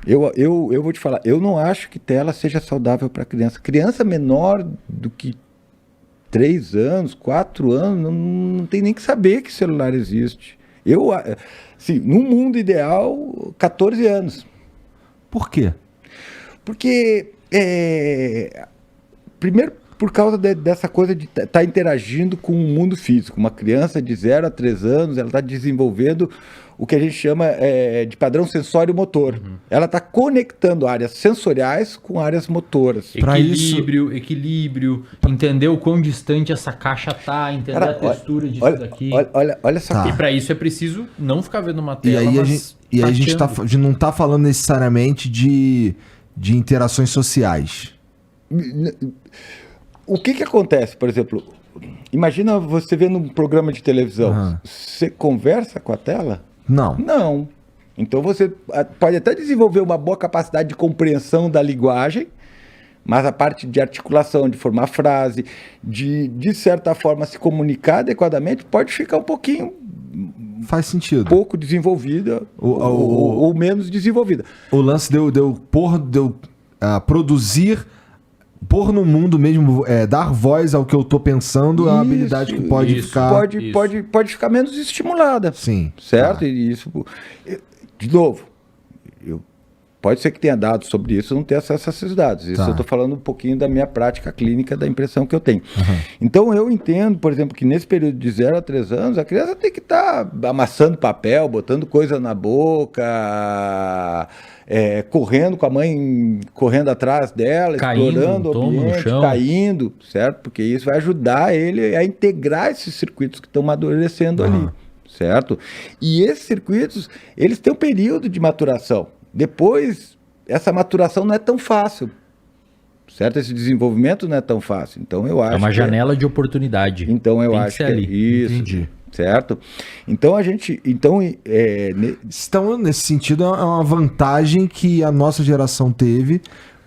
Eu vou te falar, eu não acho que tela seja saudável para criança. Criança menor do que 3 anos, 4 anos, não tem nem que saber que celular existe. Assim, no mundo ideal, 14 anos. Por quê? Porque, primeiro, por causa dessa coisa de estar interagindo com o mundo físico. Uma criança de 0 a 3 anos, ela está desenvolvendo o que a gente chama de padrão sensório-motor. Ela está conectando áreas sensoriais com áreas motoras. Equilíbrio, entender o quão distante essa caixa tá, entender a textura disso daqui. Olha só. E para isso é preciso não ficar vendo uma tela, a gente não está falando necessariamente de interações sociais. O que acontece, por exemplo, imagina você vendo um programa de televisão, você conversa com a tela? Não. Não. Então você pode até desenvolver uma boa capacidade de compreensão da linguagem, mas a parte de articulação, de formar frase, de certa forma se comunicar adequadamente, pode ficar um pouquinho... Faz sentido. Pouco desenvolvida ou menos desenvolvida. O lance deu produzir... Pôr no mundo mesmo, dar voz ao que eu tô pensando, é uma habilidade que pode ficar... Pode ficar menos estimulada. Sim. Certo? Tá. E isso... De novo, pode ser que tenha dados sobre isso, não ter acesso a esses dados. Isso eu estou falando um pouquinho da minha prática clínica, da impressão que eu tenho. Então eu entendo, por exemplo, que nesse período de 0 a 3 anos, a criança tem que estar amassando papel, botando coisa na boca... correndo com a mãe, correndo atrás dela, explorando o ambiente, caindo, certo? Porque isso vai ajudar ele a integrar esses circuitos que estão amadurecendo ali, certo? E esses circuitos, eles têm um período de maturação. Depois, essa maturação não é tão fácil, certo? Esse desenvolvimento não é tão fácil. Então, eu acho é uma janela de oportunidade. Então, eu acho que é isso. Entendi. Certo? Então Então, nesse sentido, é uma vantagem que a nossa geração teve,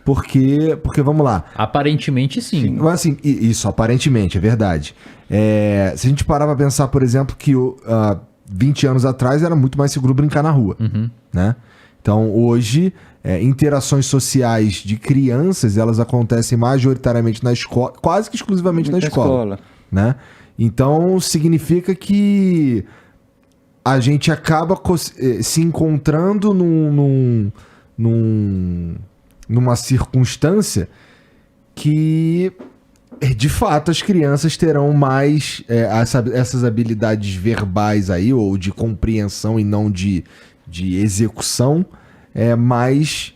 porque vamos lá. Aparentemente, sim. Assim, isso, aparentemente, é verdade. Se a gente parar pra pensar, por exemplo, que 20 anos atrás era muito mais seguro brincar na rua, né? Então, hoje, interações sociais de crianças, elas acontecem majoritariamente na escola, quase que exclusivamente na escola, né? Então, significa que a gente acaba se encontrando numa circunstância que, de fato, as crianças terão mais essas habilidades verbais aí, ou de compreensão e não de execução, mais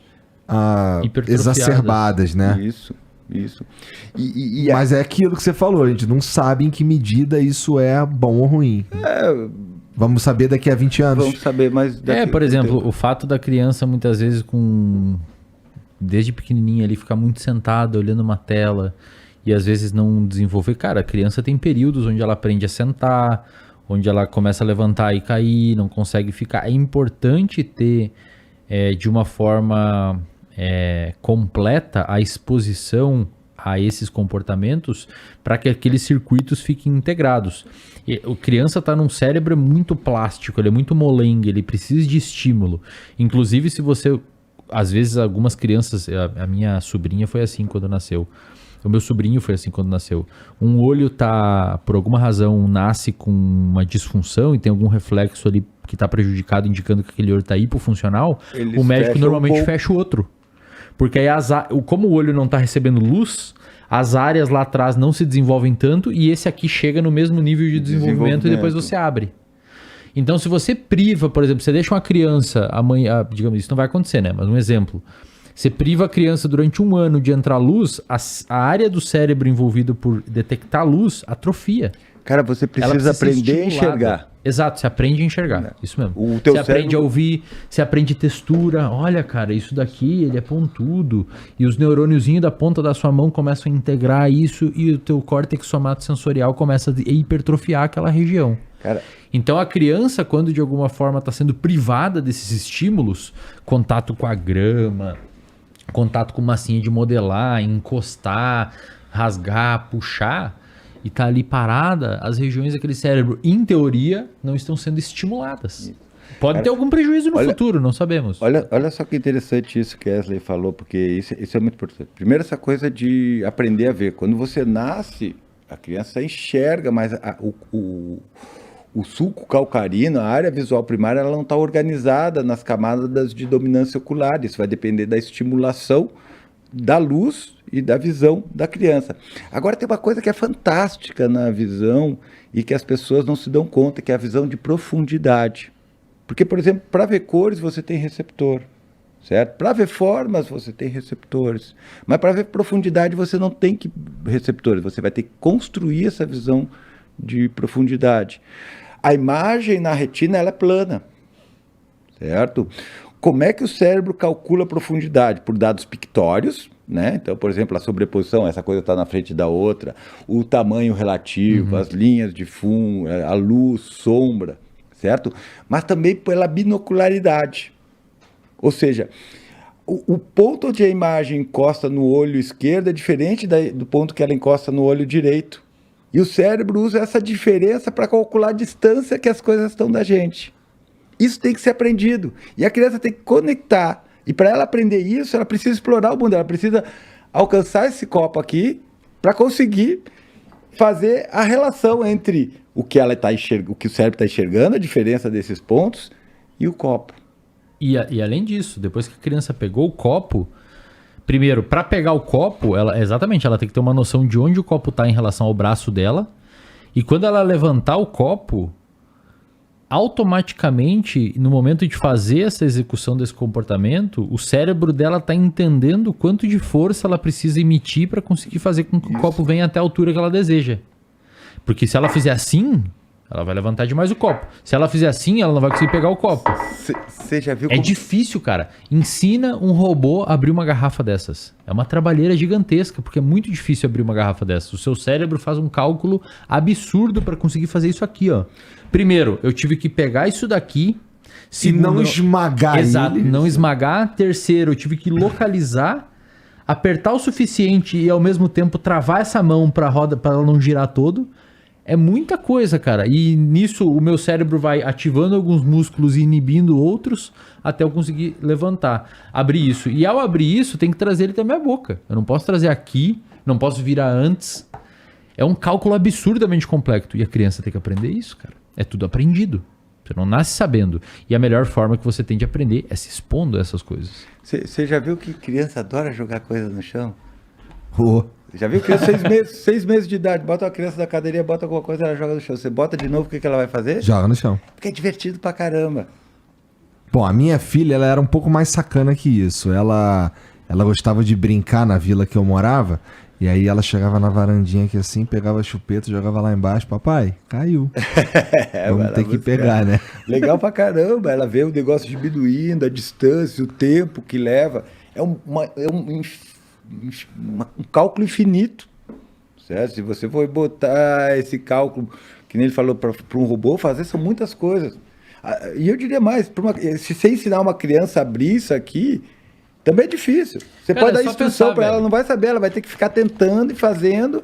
exacerbadas, né? Isso. Mas é aquilo que você falou, a gente não sabe em que medida isso é bom ou ruim. Vamos saber daqui a 20 anos. Vamos saber, mas... por exemplo, o fato da criança muitas vezes desde pequenininha ali ficar muito sentada olhando uma tela e às vezes não desenvolver. Cara, a criança tem períodos onde ela aprende a sentar, onde ela começa a levantar e cair, não consegue ficar. É importante ter de uma forma... completa a exposição a esses comportamentos para que aqueles circuitos fiquem integrados. A criança está num cérebro muito plástico, ele é muito molengue, ele precisa de estímulo. Inclusive, se você... Às vezes, algumas crianças... A minha sobrinha foi assim quando nasceu. O meu sobrinho foi assim quando nasceu. Um olho por alguma razão, nasce com uma disfunção e tem algum reflexo ali que está prejudicado, indicando que aquele olho está hipofuncional. O médico normalmente fecha o outro. Porque aí, como o olho não está recebendo luz, as áreas lá atrás não se desenvolvem tanto e esse aqui chega no mesmo nível de desenvolvimento e depois você abre. Então, se você priva, por exemplo, você deixa uma criança, digamos, isso não vai acontecer, né? Mas um exemplo. Você priva a criança durante 1 ano de entrar luz, a área do cérebro envolvida por detectar luz atrofia. Cara, você precisa aprender a enxergar. Exato, você aprende a enxergar. Isso mesmo. Você aprende a ouvir, você aprende textura. Olha, cara, isso daqui, ele é pontudo. E os neurôniozinhos da ponta da sua mão começam a integrar isso e o teu córtex somatosensorial começa a hipertrofiar aquela região. Cara. Então a criança, quando de alguma forma está sendo privada desses estímulos, contato com a grama, contato com massinha de modelar, encostar, rasgar, puxar... e tá ali parada, as regiões daquele cérebro, em teoria, não estão sendo estimuladas. Pode ter algum prejuízo no futuro, não sabemos. Olha só que interessante isso que Wesley falou, porque isso é muito importante. Primeiro, essa coisa de aprender a ver. Quando você nasce, a criança enxerga, mas o sulco calcarino, a área visual primária, ela não está organizada nas camadas de dominância ocular. Isso vai depender da estimulação da luz e da visão da criança. Agora tem uma coisa que é fantástica na visão e que as pessoas não se dão conta, que é a visão de profundidade. Porque, por exemplo, para ver cores você tem receptor, certo? Para ver formas você tem receptores, mas para ver profundidade você não tem receptores, você vai ter que construir essa visão de profundidade. A imagem na retina ela é plana, certo? Como é que o cérebro calcula a profundidade? Por dados pictórios, né? Então, por exemplo, a sobreposição, essa coisa está na frente da outra, o tamanho relativo, as linhas de fundo, a luz, sombra, certo? Mas também pela binocularidade. Ou seja, o ponto onde a imagem encosta no olho esquerdo é diferente do ponto que ela encosta no olho direito. E o cérebro usa essa diferença para calcular a distância que as coisas estão da gente. Isso tem que ser aprendido. E a criança tem que conectar. E para ela aprender isso, ela precisa explorar o mundo. Ela precisa alcançar esse copo aqui para conseguir fazer a relação entre o que ela tá o que o cérebro está enxergando, a diferença desses pontos, e o copo. E além disso, depois que a criança pegou o copo, primeiro, para pegar o copo, ela tem que ter uma noção de onde o copo está em relação ao braço dela. E quando ela levantar o copo, automaticamente, no momento de fazer essa execução desse comportamento, o cérebro dela está entendendo quanto de força ela precisa emitir para conseguir fazer com que o copo venha até a altura que ela deseja. Porque se ela fizer assim, ela vai levantar demais o copo. Se ela fizer assim, ela não vai conseguir pegar o copo. Você já viu É difícil, cara. Ensina um robô a abrir uma garrafa dessas. É uma trabalheira gigantesca, porque é muito difícil abrir uma garrafa dessas. O seu cérebro faz um cálculo absurdo para conseguir fazer isso aqui, ó. Primeiro, eu tive que pegar isso daqui. Segundo, e não esmagar. Exato, não esmagar. Terceiro, eu tive que localizar, apertar o suficiente e ao mesmo tempo travar essa mão para a roda, para ela não girar todo. É muita coisa, cara. E nisso o meu cérebro vai ativando alguns músculos e inibindo outros até eu conseguir levantar. Abrir isso. E ao abrir isso, tem que trazer ele até a minha boca. Eu não posso trazer aqui, não posso virar antes. É um cálculo absurdamente complexo. E a criança tem que aprender isso, cara. É tudo aprendido. Você não nasce sabendo. E a melhor forma que você tem de aprender é se expondo a essas coisas. Você já viu que criança adora jogar coisa no chão? Oh. Já viu que 6 meses de idade, bota uma criança da cadeirinha, bota alguma coisa, ela joga no chão. Você bota de novo, o que ela vai fazer? Joga no chão. Porque é divertido pra caramba. Bom, a minha filha, ela era um pouco mais sacana que isso. Ela gostava de brincar na vila que eu morava, e aí ela chegava na varandinha aqui assim, pegava a chupeta, jogava lá embaixo. Papai, caiu. Vamos ter que pegar, né? Legal pra caramba. Ela vê o negócio diminuindo, a distância, o tempo que leva. É um cálculo infinito, certo? Se você for botar esse cálculo, que nem ele falou, para um robô fazer, são muitas coisas. E eu diria mais, se você ensinar uma criança a abrir isso aqui, também é difícil. Você pode dar instrução para ela, ela não vai saber, ela vai ter que ficar tentando e fazendo,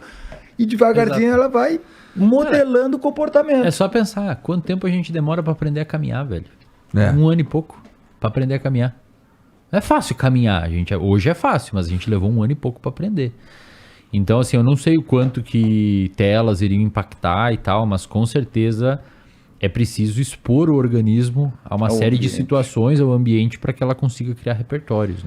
e devagarzinho ela vai modelando o comportamento. É só pensar, quanto tempo a gente demora para aprender a caminhar, velho? 1 ano e pouco para aprender a caminhar. É fácil caminhar, hoje é fácil, mas a gente levou 1 ano e pouco para aprender. Então, assim, eu não sei o quanto que telas iriam impactar e tal, mas com certeza é preciso expor o organismo a uma série de situações, ao ambiente, para que ela consiga criar repertórios, né?